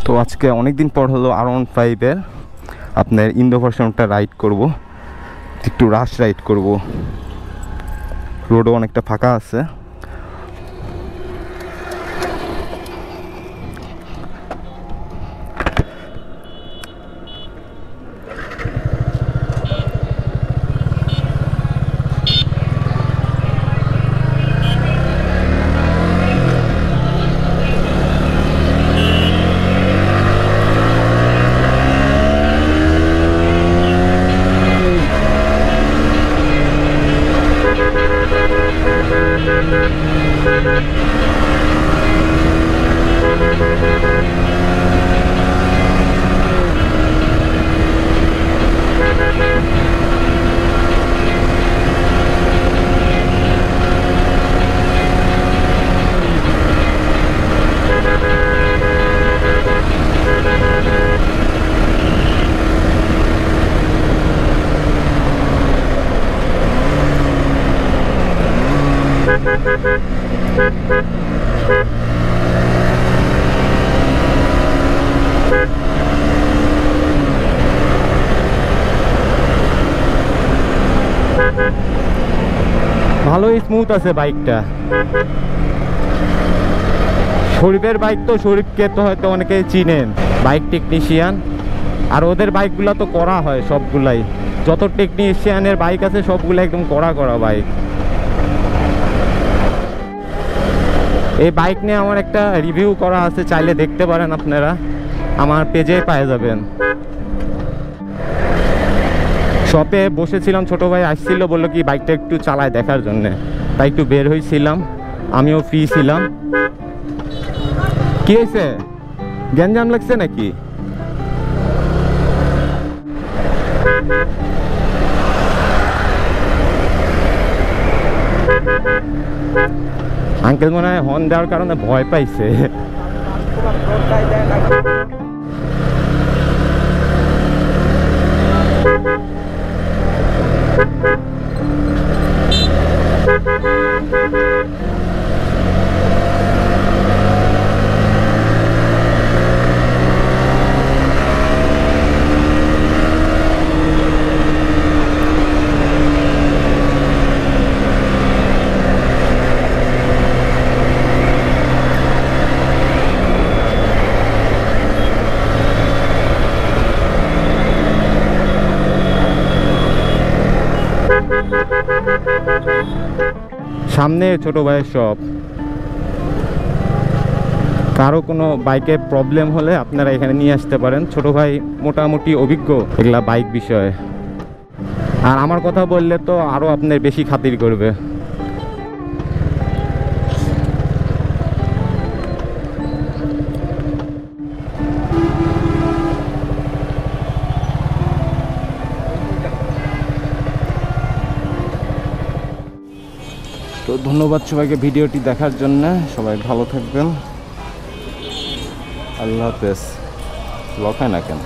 তো আজকে অনেক দিন পর হলো R15-এর আপনার ইন্দো ভার্সনটা রাইড করব, একটু রাশ রাইড করব। রোডও অনেকটা ফাঁকা আছে। ভালোই স্মুথ আছে বাইকটা। শরীফের বাইক তো, শরীফকে তো হয়তো অনেকেই চিনেন, বাইক টেকনিশিয়ান। আর ওদের বাইকগুলো তো করা হয় সবগুলাই, যত টেকনিশিয়ানের বাইক আছে সবগুলো একদম করা বাইক। এই বাইক নিয়ে আমার একটা রিভিউ করা আছে, চাইলে দেখতে পারেন আপনারা, আমার পেজে পেয়ে যাবেন। শপে বসেছিলাম, ছোট ভাই আসছিল, বললো কি বাইকটা একটু চালায় দেখার জন্য, তাই একটু বের হয়েছিলাম, আমিও ফ্রি ছিলাম। কি হয়েছে, গ্যাঞ্জাম লাগছে নাকি? আঙ্কেল মনে হয় হর্ন দেওয়ার কারণে ভয় পাইছে। সামনে ছোট ভাইয়ের শপ। কারো কোনো বাইকে প্রবলেম হলে আপনারা এখানে নিয়ে আসতে পারেন। ছোট ভাই মোটামুটি অভিজ্ঞ এগুলা বাইক বিষয়ে, আর আমার কথা বললে তো আরো আপনার বেশি খাতির করবে। তো ধন্যবাদ সবাইকে ভিডিওটি দেখার জন্য। সবাই ভালো থাকবেন। আল্লাহ হাফেজ। লক হয় না কেন?